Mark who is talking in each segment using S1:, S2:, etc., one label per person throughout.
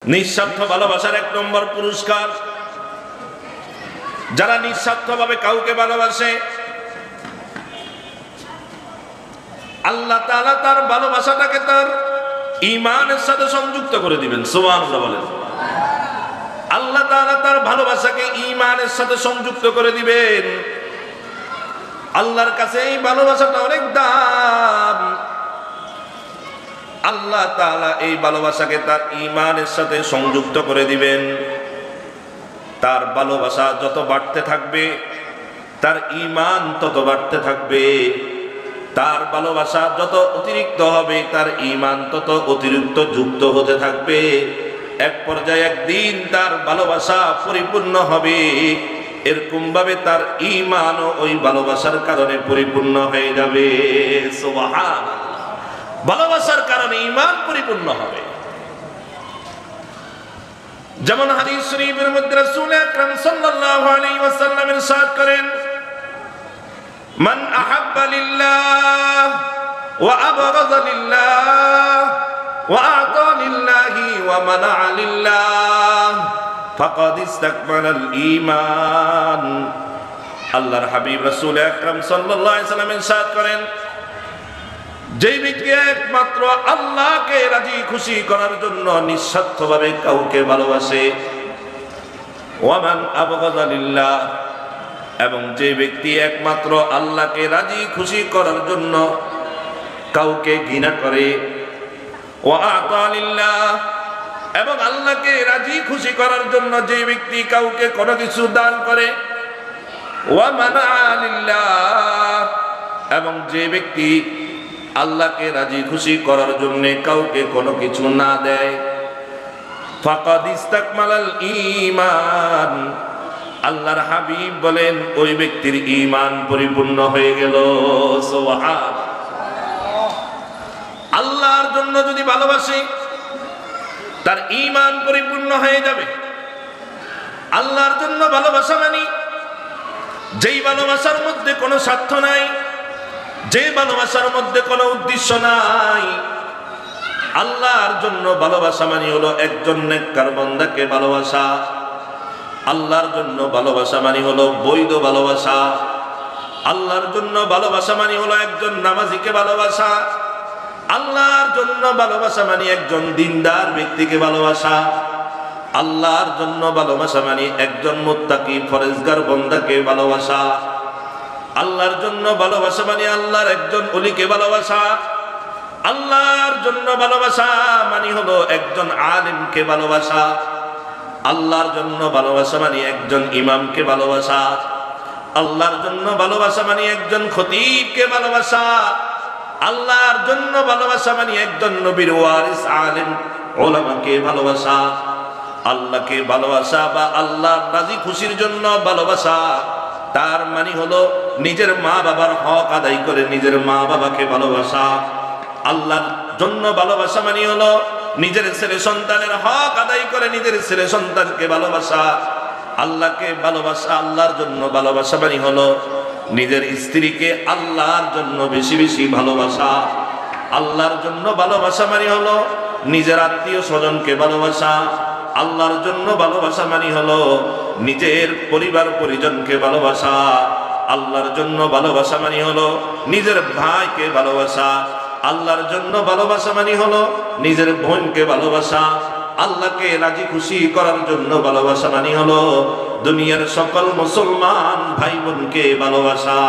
S1: নিঃস্বার্থ ভালোবাসার এক নম্বর পুরস্কার, যারা নিঃস্বার্থভাবে কাউকে ভালোবাসে আল্লাহ তাআলা তার ভালোবাসাটাকে তার ঈমানের সাথে সংযুক্ত করে দিবেন। সুবহানাল্লাহ বলেন। আল্লাহ তাআলা তার ভালোবাসাকে ঈমানের সাথে সংযুক্ত করে দিবেন। আল্লাহর কাছে এই ভালোবাসাটা অনেক দাম। আল্লাহ তাআলা এই ভালোবাসাকে তার ঈমানের সাথে সংযুক্ত করে দিবেন। তার ভালোবাসা যত বাড়তে থাকবে তার ঈমান তত বাড়তে থাকবে। তার ভালোবাসা যত অতিরিক্ত হবে তার ঈমান তত অতিরিক্ত যুক্ত হতে থাকবে। এক পর্যায়ে একদিন তার ভালোবাসা পরিপূর্ণ হবে, এরকম ভাবে তার ঈমানও ওই ভালোবাসার কারণে পরিপূর্ণ হয়ে যাবে। সুবহানাল্লাহ। ভালোবাসার কারণে ঈমান পরিপূর্ণ হবে। যেমন হাদিস শরীফের মধ্যে রাসূল আকরাম সাল্লাল্লাহু আলাইহি ওয়াসাল্লাম ইরশাদ করেন, মান আহাব্বা লিল্লাহ ওয়া আবগাযা লিল্লাহ ওয়া আতা লিল্লাহি ওয়া মানাআ লিল্লাহ ফাকাদ ইসতাকমালাল ঈমান। আল্লাহর হাবিব রাসূল আকরাম সাল্লাল্লাহু আলাইহি ওয়াসাল্লাম ইরশাদ করেন, যে ব্যক্তি একমাত্র আল্লাহকে রাজি খুশি করার জন্য নিঃস্বার্থভাবে কাউকে ভালোবাসে, ওয়ামান আবগাযা লিল্লাহ, এবং যে ব্যক্তি একমাত্র আল্লাহকে রাজি খুশি করার জন্য কাউকে ঘৃণা করে, ওয়া আতা লিল্লাহ, এবং আল্লাহকে রাজি খুশি করার জন্য যে ব্যক্তি কাউকে কোনো কিছু দান করে, ওয়া মানাআ লিল্লাহ, এবং যে ব্যক্তি আল্লাহকে রাজি খুশি করার জন্য কাউকে কোনো কিছু না দেয়, ফাকাদ ইসতাকমালাল ঈমান। আল্লাহর হাবিব বলেন ওই ব্যক্তির ঈমান পরিপূর্ণ হয়ে গেল। সুবহানাল্লাহ। আল্লাহর জন্য যদি ভালোবাসে তার ঈমান পরিপূর্ণ হয়ে যাবে। আল্লাহর জন্য ভালোবাসা মানে যেই ভালোবাসার মধ্যে কোনো স্বার্থ নাই, যে ভালোবাসার মধ্যে কোনো উদ্দেশ্য নাই। আল্লাহর জন্য ভালোবাসা মানে হলো একজন নেককার বান্দাকে ভালোবাসা। আল্লাহর জন্য ভালোবাসা মানে হলো বৈধ ভালোবাসা। আল্লাহর জন্য ভালোবাসা মানে হলো একজন নামাজীকে ভালোবাসা। আল্লাহর জন্য ভালোবাসা মানে একজন দিনদার ব্যক্তিকে ভালোবাসা। আল্লাহর জন্য ভালোবাসা মানে একজন মুত্তাকি ফরেজগার বান্দাকে ভালোবাসা। আল্লাহর জন্য ভালোবাসা মানে আল্লাহর একজন ওলিকে ভালোবাসা। আল্লাহর জন্য ভালোবাসা মানে হলো একজন আলিমকে ভালোবাসা। আল্লাহর জন্য ভালোবাসা মানে একজন ইমামকে ভালোবাসা। আল্লাহর জন্য ভালোবাসা মানে একজন খতিবকে ভালোবাসা। আল্লাহর জন্য ভালোবাসা মানে একজন নবীর ওয়ারিস আলিম উলামাকে ভালোবাসা। আল্লাহকে ভালোবাসা বা আল্লাহর রাজি খুশির জন্য ভালোবাসা তার মানে হলো নিজের মা বাবার হক আদায় করে নিজের মা বাবাকে ভালোবাসা। আল্লাহর জন্য ভালোবাসা মানে হলো নিজের ছেলে সন্তানের হক আদায় করে নিজের ছেলে সন্তানকে ভালোবাসা। আল্লাহকে ভালোবাসা, আল্লাহর জন্য ভালোবাসা মানে হলো নিজের স্ত্রীকে আল্লাহর জন্য বেশি বেশি ভালোবাসা। আল্লাহর জন্য ভালোবাসা মানে হলো নিজের আত্মীয় স্বজনকে ভালোবাসা। আল্লাহর জন্য ভালোবাসা মানে হলো নিজের পরিবার পরিজনকে ভালোবাসা। আল্লাহর জন্য ভালোবাসা মানে হলো নিজের ভাইকে ভালোবাসা। আল্লাহর জন্য ভালোবাসা মানে হলো নিজের বোনকে ভালোবাসা। আল্লাহকে রাজি খুশি করার জন্য ভালোবাসা মানে হলো দুনিয়ার সকল মুসলমান ভাই বোনকে ভালোবাসা।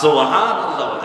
S1: সুবহানাল্লাহ।